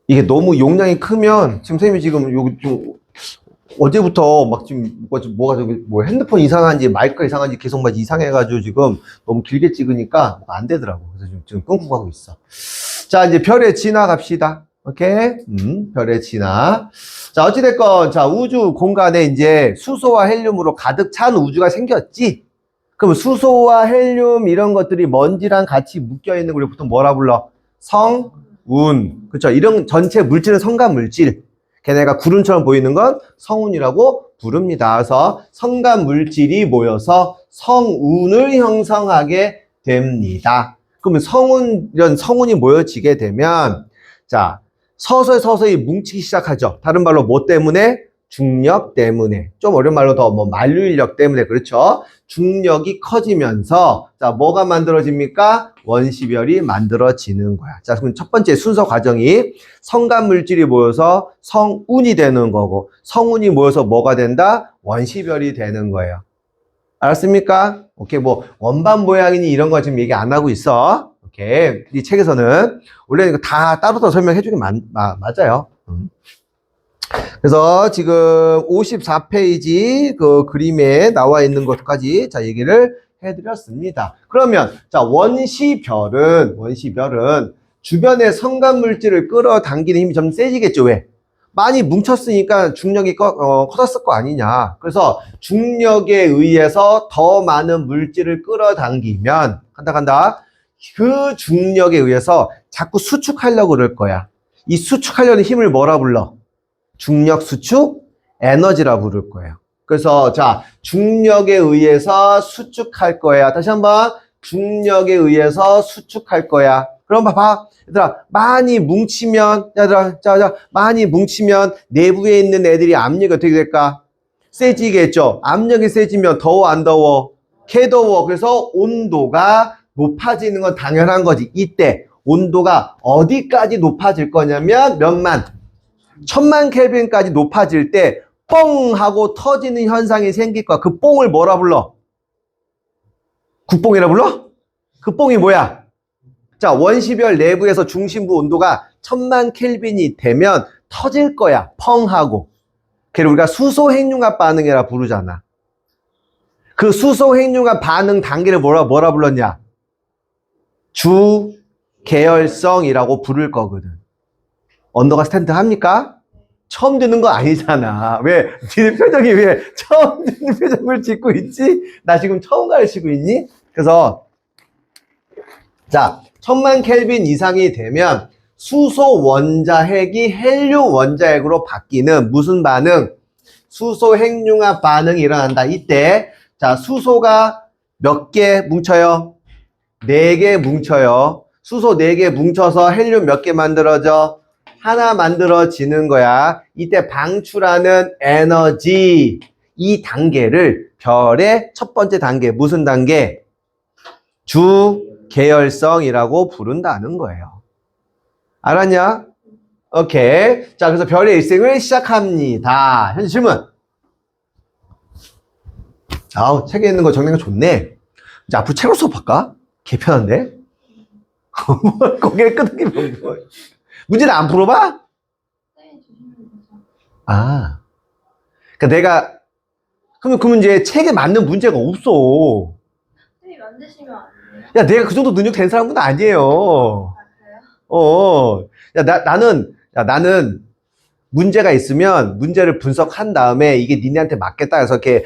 이게 너무 용량이 크면, 지금 선생님이 지금 좀 어제부터 막 지금 뭐가 저기 뭐 핸드폰 이상한지 마이크가 이상한지 계속 막 이상해가지고 지금 너무 길게 찍으니까 안 되더라고. 그래서 지금 끊고 가고 있어. 자, 이제 별의 진화 갑시다. 오케이? 별의 진화. 자, 어찌됐건, 자, 우주 공간에 이제 수소와 헬륨으로 가득 찬 우주가 생겼지? 그럼 수소와 헬륨 이런 것들이 먼지랑 같이 묶여 있는 걸 보통 뭐라 불러? 성운. 그쵸? 이런 전체 물질은 성간 물질. 걔네가 구름처럼 보이는 건 성운이라고 부릅니다. 그래서 성간 물질이 모여서 성운을 형성하게 됩니다. 그러면 이런 성운이 모여지게 되면, 자, 서서히 뭉치기 시작하죠. 다른 말로 뭐 때문에? 중력 때문에. 좀 어려운 말로 더 뭐 만류인력 때문에. 그렇죠? 중력이 커지면서, 자, 뭐가 만들어집니까? 원시별이 만들어지는 거야. 자, 그럼 첫 번째 순서 과정이 성간 물질이 모여서 성운이 되는 거고, 성운이 모여서 뭐가 된다? 원시별이 되는 거예요. 알았습니까? 오케이, 뭐, 원반 모양이니 이런 거 지금 얘기 안 하고 있어. 오케이. 이 책에서는, 원래 이거 다 따로 설명해주긴 맞아요. 그래서 지금 54페이지 그 그림에 나와 있는 것까지 자, 얘기를 해드렸습니다. 그러면, 자, 원시별은 주변의 성간 물질을 끌어당기는 힘이 좀 세지겠죠, 왜? 많이 뭉쳤으니까 중력이 커졌을 거 아니냐. 그래서 중력에 의해서 더 많은 물질을 끌어당기면, 간다. 그 중력에 의해서 자꾸 수축하려고 그럴 거야. 이 수축하려는 힘을 뭐라 불러? 중력 수축 에너지라 부를 거예요. 그래서 자, 중력에 의해서 수축할 거야. 다시 한번 중력에 의해서 수축할 거야. 그럼 봐봐. 얘들아, 많이 뭉치면, 많이 뭉치면 내부에 있는 애들이 압력이 어떻게 될까? 세지겠죠. 압력이 세지면 더워, 안 더워? 개더워. 그래서 온도가 높아지는 건 당연한 거지. 이때 온도가 어디까지 높아질 거냐면 몇만? 1000만 켈빈까지 높아질 때 뻥 하고 터지는 현상이 생길 거야. 그 뽕을 뭐라 불러? 국뽕이라 불러? 그 뽕이 뭐야? 자, 원시별 내부에서 중심부 온도가 1000만 켈빈이 되면 터질 거야. 펑 하고. 그래서 우리가 수소핵융합 반응이라 부르잖아. 그 수소핵융합 반응 단계를 뭐라 불렀냐? 주계열성이라고 부를 거거든. 언더가 스탠드 합니까? 처음 듣는 거 아니잖아. 왜? 니네 표정이 왜 처음 듣는 표정을 짓고 있지? 나 지금 처음 가르치고 있니? 그래서 자, 1000만 켈빈 이상이 되면 수소 원자핵이 헬륨 원자핵으로 바뀌는 무슨 반응? 수소 핵융합 반응이 일어난다. 이때 자, 수소가 몇 개 뭉쳐요? 4개 뭉쳐요. 수소 4개 뭉쳐서 헬륨 몇 개 만들어져? 하나 만들어지는 거야. 이때 방출하는 에너지, 이 단계를 별의 첫 번째 단계, 무슨 단계? 주계열성이라고 부른다는 거예요. 알았냐? 오케이. 자, 그래서 별의 일생을 시작합니다. 현재 질문. 아우, 책에 있는 거 정리가 좋네. 이제 앞으로 책으로 수업할까? 개편한데? 고개를 끄덕이면 뭐. 문제는 안 풀어봐? 아. 그러니까 내가, 그러면 그 문제 책에 맞는 문제가 없어. 선생님 만드시면 안 돼요? 야, 내가 그 정도 능력 된 사람은 아니에요. 아, 그래요? 야, 나는 문제가 있으면 문제를 분석한 다음에 이게 니네한테 맞겠다 해서 이렇게,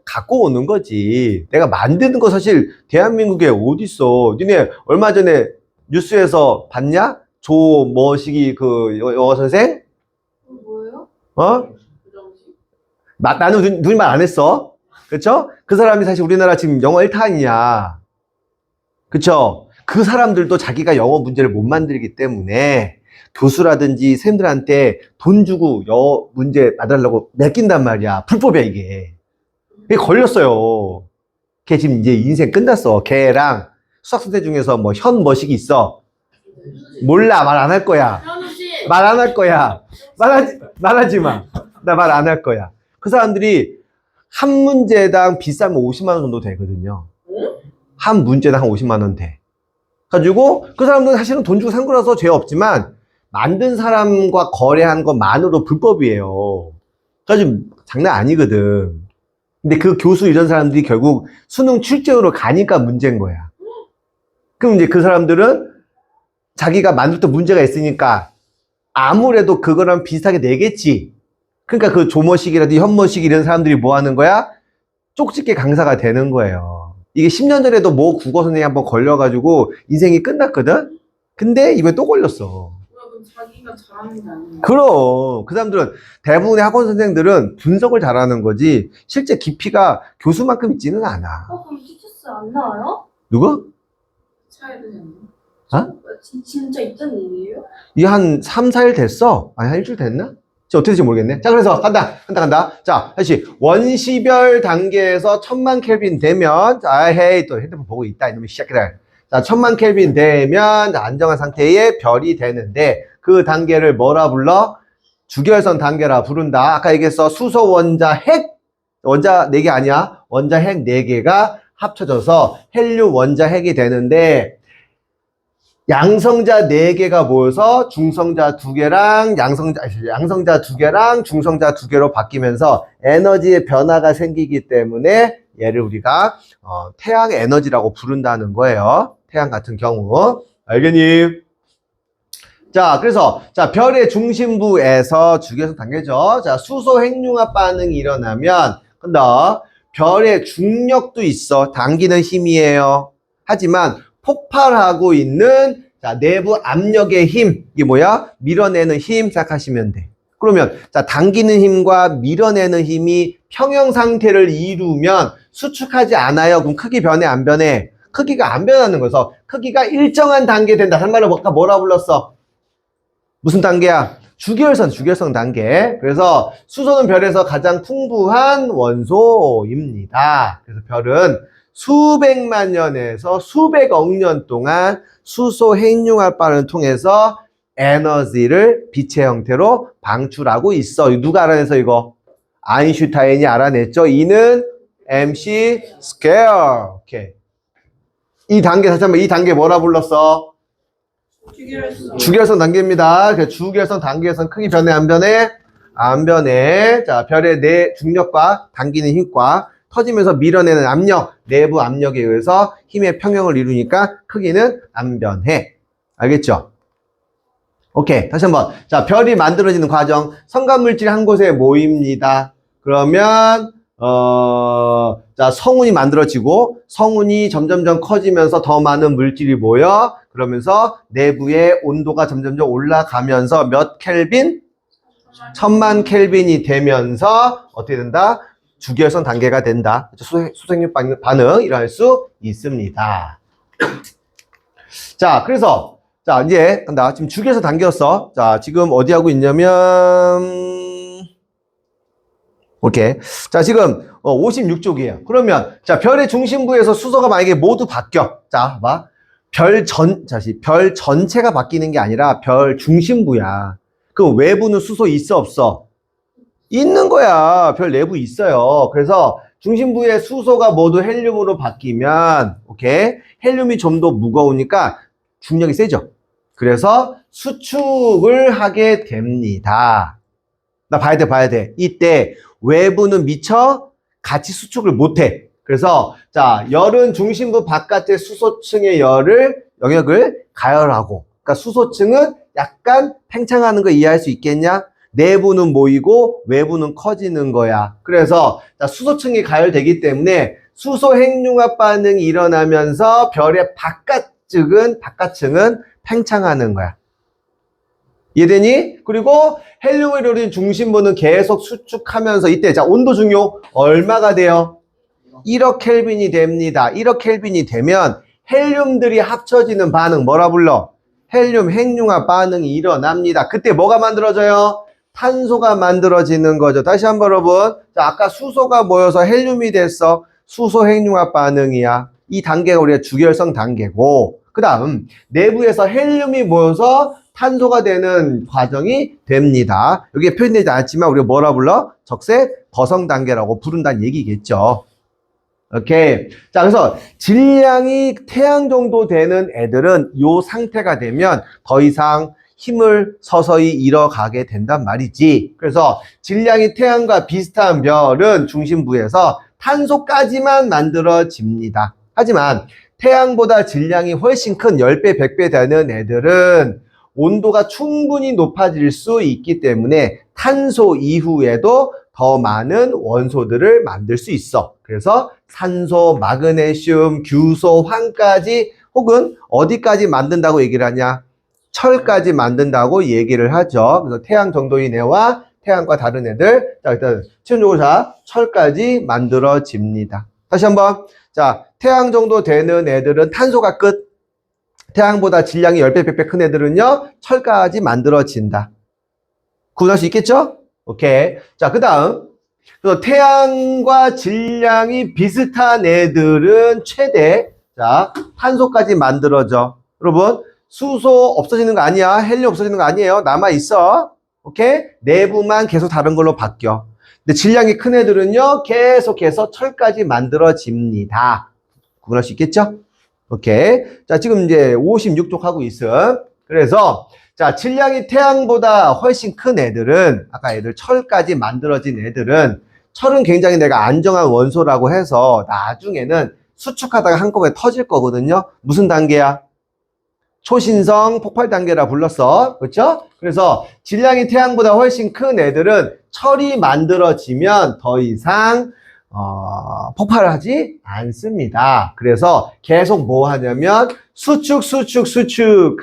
갖고 오는 거지. 내가 만드는 거 사실 대한민국에 어딨어. 니네 얼마 전에 뉴스에서 봤냐? 조머식이 그 영어 선생? 뭐예요? 나는 눈이 말 안 했어. 그쵸? 그 사람이 사실 우리나라 지금 영어 1탄이야. 그쵸? 그 사람들도 자기가 영어 문제를 못 만들기 때문에 교수라든지 쌤들한테 돈 주고 영어 문제 만들려고 맡긴단 말이야. 불법이야, 이게. 이게 걸렸어요. 걔 지금 이제 인생 끝났어. 걔랑 수학선생 중에서 뭐 현머식이 있어. 몰라, 말 안 할 거야. 말 안 할 거야. 말하지 마. 나 말 안 할 거야. 그 사람들이 한 문제당 비싸면 50만 원 정도 되거든요. 한 문제당 한 50만 원 돼. 가지고 그 사람들은 사실은 돈 주고 산 거라서 죄 없지만 만든 사람과 거래한 것만으로 불법이에요. 그래서 장난 아니거든. 근데 그 교수 이런 사람들이 결국 수능 출제으로 가니까 문제인 거야. 그럼 이제 그 사람들은 자기가 만들 때 문제가 있으니까 아무래도 그거랑 비슷하게 내겠지. 그러니까 그 조모식이라든지 현모식 이런 사람들이 뭐 하는 거야? 쪽집게 강사가 되는 거예요. 이게 10년 전에도 모 국어 선생님이 한번 걸려가지고 인생이 끝났거든? 근데 이번에 또 걸렸어. 그럼 자기가 잘하는 게 아니에요. 그럼 그 사람들은 대부분의 학원 선생들은 분석을 잘하는 거지 실제 깊이가 교수만큼 있지는 않아. 그럼 티처스 안 나와요? 누구? 차야 되지 않나? 어? 진짜 있던 일이에요? 이게 한 3, 4일 됐어? 아니 한 일주일 됐나? 저 어떻게 될지 모르겠네. 자 그래서 간다. 자 다시 원시별 단계에서 1000만 켈빈 되면 자 헤이 또 핸드폰 보고 있다 이놈의 시작이다. 자 1000만 켈빈 되면 안정한 상태의 별이 되는데 그 단계를 뭐라 불러? 주결선 단계라 부른다. 아까 얘기했어. 수소 원자 핵 원자 4개 아니야. 원자 핵 4개가 합쳐져서 헬륨 원자 핵이 되는데 양성자 4개가 모여서 중성자 2개랑 양성자 2개랑 중성자 2개로 바뀌면서 에너지의 변화가 생기기 때문에 얘를 우리가 태양 에너지라고 부른다는 거예요. 태양 같은 경우. 알겠니? 자, 그래서 자, 별의 중심부에서 주기에서 단계죠. 자, 수소 핵융합 반응이 일어나면 근데 별의 중력도 있어. 당기는 힘이에요. 하지만 폭발하고 있는 자, 내부 압력의 힘, 이게 뭐야? 밀어내는 힘 생각하시면 돼. 그러면 자, 당기는 힘과 밀어내는 힘이 평형 상태를 이루면 수축하지 않아요. 그럼 크기 변해 안 변해? 크기가 안 변하는 거여서 크기가 일정한 단계 된다. 한 말은 아까 뭐라 불렀어? 무슨 단계야? 주결선 단계. 그래서 수소는 별에서 가장 풍부한 원소입니다. 그래서 별은 수백만 년에서 수백억 년 동안 수소 핵융합 반응을 통해서 에너지를 빛의 형태로 방출하고 있어. 누가 알아냈어 이거? 아인슈타인이 알아냈죠. E는 mc 스퀘어. 오케이. 이 단계 다시 한번 이 단계 뭐라 불렀어? 주결선 단계입니다. 그 주결선 단계에선 크기 변해 안 변해? 안 변해. 자, 별의 내 중력과 당기는 힘과 터지면서 밀어내는 압력, 내부 압력에 의해서 힘의 평형을 이루니까 크기는 안 변해. 알겠죠? 오케이. 다시 한번. 자, 별이 만들어지는 과정. 성간물질이 한 곳에 모입니다. 그러면 자, 성운이 만들어지고 성운이 점점점 커지면서 더 많은 물질이 모여 그러면서 내부의 온도가 점점점 올라가면서 몇 켈빈? 1000만 켈빈이 되면서 어떻게 된다? 주결선 단계가 된다. 수생률 반응 일어날 수 있습니다. 자, 그래서 자, 이제 간다. 지금 주결선 단계였어. 자, 지금 어디 하고 있냐면 오케이. 자, 지금 56쪽이에요. 그러면 자, 별의 중심부에서 수소가 만약에 모두 바뀌어. 자, 봐. 별 전체가 바뀌는 게 아니라 별 중심부야. 그럼 외부는 수소 있어 없어? 있는 거야. 별 내부 있어요. 그래서 중심부의 수소가 모두 헬륨으로 바뀌면 오케이. 헬륨이 좀 더 무거우니까 중력이 세죠. 그래서 수축을 하게 됩니다. 나 봐야 돼. 이때 외부는 미처 같이 수축을 못해. 그래서 자, 열은 중심부 바깥의 수소층의 영역을 가열하고 그러니까 수소층은 약간 팽창하는 거 이해할 수 있겠냐? 내부는 모이고 외부는 커지는 거야. 그래서 자, 수소층이 가열되기 때문에 수소 핵융합 반응이 일어나면서 별의 바깥층은 팽창하는 거야. 이해되니? 그리고 헬륨을 이루는 중심부는 계속 수축하면서 이때 자, 온도 중요. 얼마가 돼요? 1억 켈빈이 됩니다. 1억 켈빈이 되면 헬륨들이 합쳐지는 반응 뭐라 불러? 헬륨 핵융합 반응이 일어납니다. 그때 뭐가 만들어져요? 탄소가 만들어지는 거죠. 다시 한번 여러분. 자, 아까 수소가 모여서 헬륨이 됐어. 수소 핵융합 반응이야. 이 단계가 우리가 주결성 단계고 그 다음 내부에서 헬륨이 모여서 탄소가 되는 과정이 됩니다. 여기에 표현되지 않았지만 우리가 뭐라 불러? 적색 거성 단계라고 부른다는 얘기겠죠. 오케이. 자, 그래서 질량이 태양 정도 되는 애들은 요 상태가 되면 더 이상 힘을 서서히 잃어가게 된단 말이지. 그래서 질량이 태양과 비슷한 별은 중심부에서 탄소까지만 만들어집니다. 하지만 태양보다 질량이 훨씬 큰 10배, 100배 되는 애들은 온도가 충분히 높아질 수 있기 때문에 탄소 이후에도 더 많은 원소들을 만들 수 있어. 그래서 산소, 마그네슘, 규소, 황까지 혹은 어디까지 만든다고 얘기를 하냐? 철까지 만든다고 얘기를 하죠. 그래서 태양 정도인 애와 태양과 다른 애들. 자, 일단 최종적으로 자, 철까지 만들어집니다. 다시 한번. 자, 태양 정도 되는 애들은 탄소가 끝. 태양보다 질량이 10배, 100배 큰 애들은요, 철까지 만들어진다. 구분할 수 있겠죠? 오케이. 자, 그 다음. 그래서 태양과 질량이 비슷한 애들은 최대, 자, 탄소까지 만들어져. 여러분, 수소 없어지는 거 아니야. 헬륨 없어지는 거 아니에요. 남아있어. 오케이? 내부만 계속 다른 걸로 바뀌어. 근데 질량이 큰 애들은요, 계속해서 철까지 만들어집니다. 구분할 수 있겠죠? 오케이. 자, 지금 이제 56쪽 하고 있음. 그래서, 자, 질량이 태양보다 훨씬 큰 애들은, 아까 애들 철까지 만들어진 애들은, 철은 굉장히 내가 안정한 원소라고 해서 나중에는 수축하다가 한꺼번에 터질 거거든요. 무슨 단계야? 초신성 폭발 단계라 불렀어. 그렇죠? 그래서 질량이 태양보다 훨씬 큰 애들은 철이 만들어지면 더 이상 폭발하지 않습니다. 그래서 계속 뭐 하냐면 수축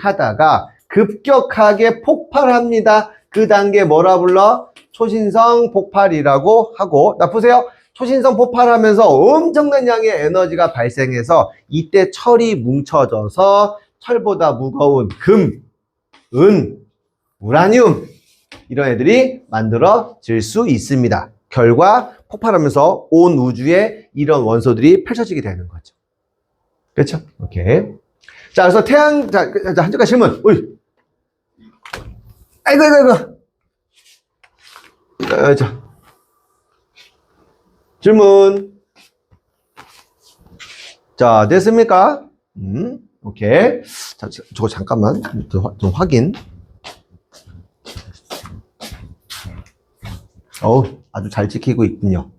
하다가 급격하게 폭발합니다. 그 단계 뭐라 불러? 초신성 폭발이라고 하고, 나 보세요. 초신성 폭발하면서 엄청난 양의 에너지가 발생해서 이때 철이 뭉쳐져서 철보다 무거운 금, 은, 우라늄 이런 애들이 만들어질 수 있습니다. 결과 폭발하면서 온 우주에 이런 원소들이 펼쳐지게 되는 거죠. 그렇죠? 오케이. 자, 그래서 태양, 자, 한 가지 질문. 어이. 아이고. 자. 질문. 자, 됐습니까? 오케이. 자, 저거 잠깐만. 좀 확인. 아주 잘 지키고 있군요.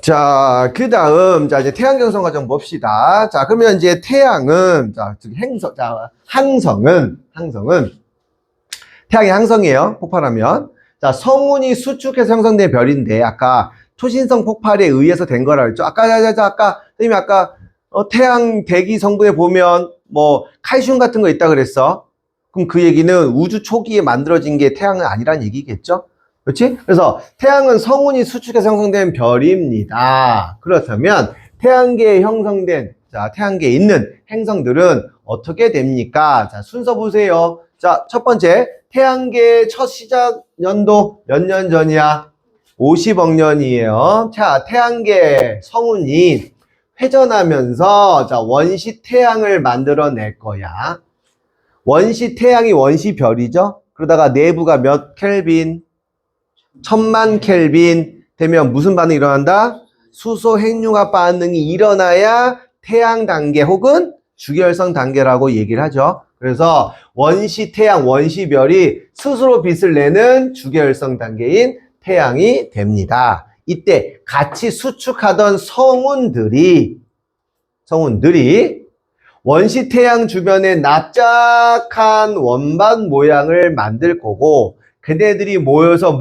자, 그 다음, 자, 이제 태양 경성 과정 봅시다. 자, 그러면 이제 태양은, 자, 항성은, 태양이 항성이에요. 폭발하면. 자, 성운이 수축해서 형성된 별인데, 아까 초신성 폭발에 의해서 된 거라 했죠. 선생님이 아까, 태양 대기 성분에 보면, 칼슘 같은 거 있다 그랬어. 그럼 그 얘기는 우주 초기에 만들어진 게 태양은 아니란 얘기겠죠? 그렇지? 그래서 태양은 성운이 수축해서 형성된 별입니다. 그렇다면 태양계에 형성된, 자, 태양계에 있는 행성들은 어떻게 됩니까? 자, 순서 보세요. 자, 첫 번째, 태양계의 첫 시작 연도 몇 년 전이야? 50억 년이에요. 자, 태양계 성운이 회전하면서, 자, 원시 태양을 만들어낼 거야. 원시 태양이 원시 별이죠? 그러다가 내부가 몇 켈빈? 1000만 켈빈 되면 무슨 반응이 일어난다? 수소 핵융합 반응이 일어나야 태양 단계 혹은 주결성 단계라고 얘기를 하죠. 그래서 원시 태양, 원시 별이 스스로 빛을 내는 주결성 단계인 태양이 됩니다. 이때 같이 수축하던 성운들이 원시 태양 주변에 납작한 원반 모양을 만들 거고, 그네들이 모여서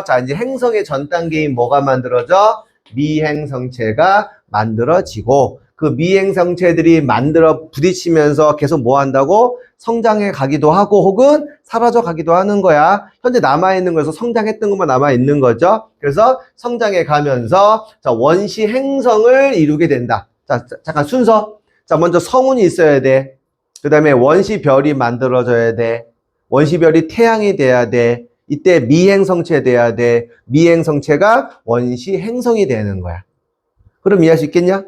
자, 이제 행성의 전 단계인 뭐가 만들어져? 미행성체가 만들어지고, 그 미행성체들이 만들어 부딪히면서 계속 뭐 한다고? 성장해 가기도 하고 혹은 사라져 가기도 하는 거야. 현재 남아있는 거에서 성장했던 것만 남아있는 거죠. 그래서 성장해 가면서, 자, 원시 행성을 이루게 된다. 자, 잠깐 순서. 자, 먼저 성운이 있어야 돼. 그 다음에 원시 별이 만들어져야 돼. 원시별이 태양이 돼야 돼. 이때 미행성체 돼야 돼. 미행성체가 원시 행성이 되는 거야. 그럼 이해할 수 있겠냐?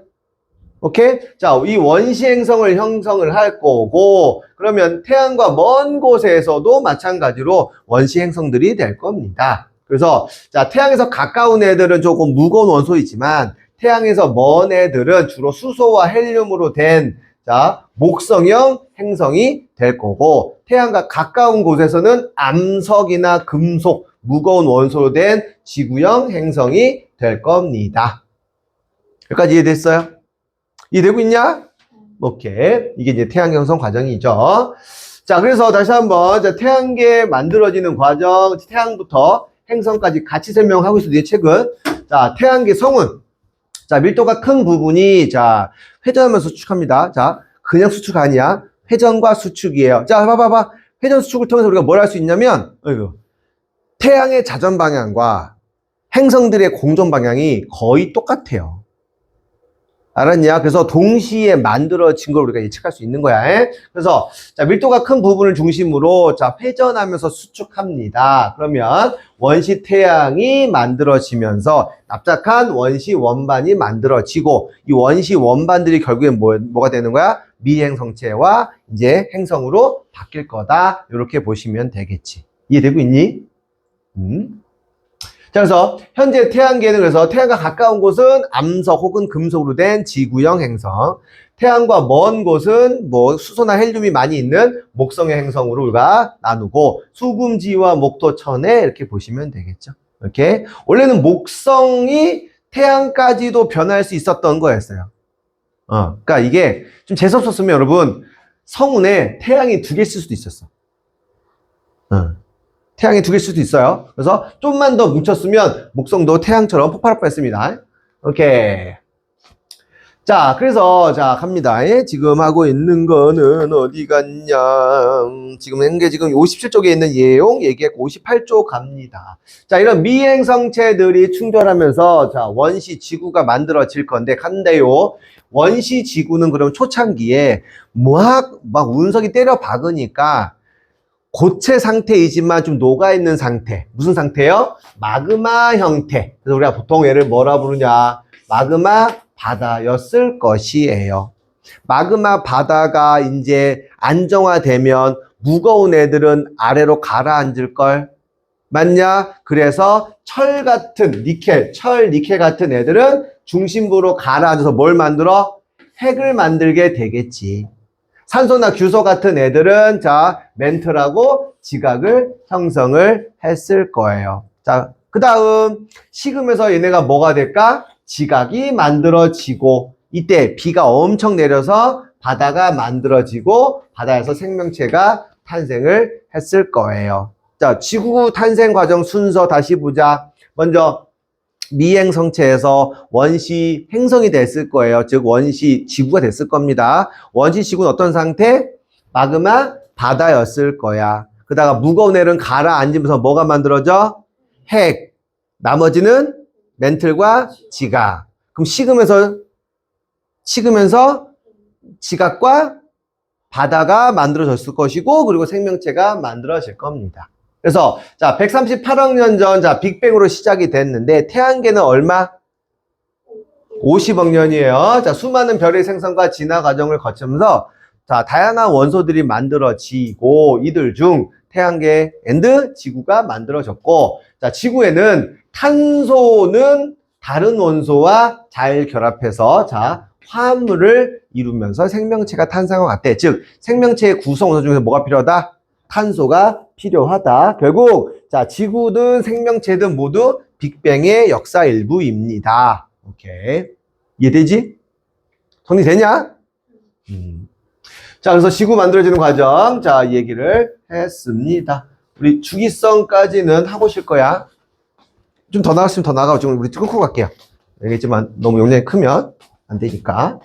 오케이? 자, 이 원시 행성을 형성을 할 거고, 그러면 태양과 먼 곳에서도 마찬가지로 원시 행성들이 될 겁니다. 그래서, 자, 태양에서 가까운 애들은 조금 무거운 원소이지만, 태양에서 먼 애들은 주로 수소와 헬륨으로 된, 자, 목성형 행성이 될 거고, 태양과 가까운 곳에서는 암석이나 금속, 무거운 원소로 된 지구형 행성이 될 겁니다. 여기까지 이해됐어요? 이해되고 있냐? 오케이. 이게 이제 태양 형성 과정이죠. 자, 그래서 다시 한번, 자, 태양계 만들어지는 과정, 태양부터 행성까지 같이 설명하고 있어요. 이 책은. 자, 태양계 성운. 자, 밀도가 큰 부분이, 자, 회전하면서 수축합니다. 자, 그냥 수축 아니야. 회전과 수축이에요. 자, 봐봐. 회전 수축을 통해서 우리가 뭘 할 수 있냐면, 태양의 자전 방향과 행성들의 공전 방향이 거의 똑같아요. 알았냐? 그래서 동시에 만들어진 걸 우리가 예측할 수 있는 거야. 그래서 자, 밀도가 큰 부분을 중심으로 자, 회전하면서 수축합니다. 그러면 원시 태양이 만들어지면서 납작한 원시 원반이 만들어지고 이 원시 원반들이 결국엔 뭐가 되는 거야? 미행성체와 이제 행성으로 바뀔 거다. 이렇게 보시면 되겠지. 이해되고 있니? 자, 그래서 현재 태양계는 그래서 태양과 가까운 곳은 암석 혹은 금속으로 된 지구형 행성, 태양과 먼 곳은 뭐 수소나 헬륨이 많이 있는 목성의 행성으로 우리가 나누고 수금지와 목토천에 이렇게 보시면 되겠죠. 이렇게 원래는 목성이 태양까지도 변할 수 있었던 거였어요. 그러니까 이게 좀 재수없었으면 여러분 성운에 태양이 2개 있을 수도 있었어. 태양이 2개일 수도 있어요. 그래서 좀만 더 뭉쳤으면 목성도 태양처럼 폭발할 뻔했습니다. 오케이. 자, 그래서 자 갑니다. 지금 하고 있는 거는 어디 갔냐? 지금 한게 지금 57쪽에 있는 내용 얘기했고 58쪽 갑니다. 자, 이런 미행성체들이 충돌하면서 자 원시 지구가 만들어질 건데 간대요. 원시 지구는 그럼 초창기에 막 운석이 때려 박으니까 고체 상태이지만 좀 녹아있는 상태. 무슨 상태요? 마그마 형태. 그래서 우리가 보통 얘를 뭐라 부르냐? 마그마 바다였을 것이에요. 마그마 바다가 이제 안정화되면 무거운 애들은 아래로 가라앉을걸. 맞냐? 그래서 철 같은 니켈, 니켈 같은 애들은 중심부로 가라앉아서 뭘 만들어? 핵을 만들게 되겠지. 산소나 규소 같은 애들은 자 멘틀하고 지각을 형성을 했을 거예요. 자, 그 다음 식음에서 얘네가 뭐가 될까? 지각이 만들어지고 이때 비가 엄청 내려서 바다가 만들어지고 바다에서 생명체가 탄생을 했을 거예요. 자, 지구 탄생 과정 순서 다시 보자. 먼저 미행성체에서 원시 행성이 됐을 거예요. 즉 원시 지구가 됐을 겁니다. 원시 지구는 어떤 상태? 마그마 바다였을 거야. 그다가 무거운 애는 가라앉으면서 뭐가 만들어져? 핵. 나머지는 멘틀과 지각. 그럼 식으면서 지각과 바다가 만들어졌을 것이고 그리고 생명체가 만들어질 겁니다. 그래서 자 138억 년 전 자 빅뱅으로 시작이 됐는데 태양계는 얼마? 50억 년이에요. 자 수많은 별의 생성과 진화 과정을 거치면서 자 다양한 원소들이 만들어지고 이들 중 태양계 앤드 지구가 만들어졌고 자 지구에는 탄소는 다른 원소와 잘 결합해서 자 화합물을 이루면서 생명체가 탄생한 것 같아. 즉 생명체의 구성 원소 중에서 뭐가 필요하다? 탄소가 필요하다. 결국 자 지구든 생명체든 모두 빅뱅의 역사 일부입니다. 오케이. 이해되지? 정리되냐? 자 그래서 지구 만들어지는 과정 자 얘기를 했습니다. 우리 주기성까지는 하고 쉴 거야. 좀 더 나갔으면 더 나가고 지금 우리 끊고 갈게요. 알겠지만 너무 용량이 크면 안 되니까.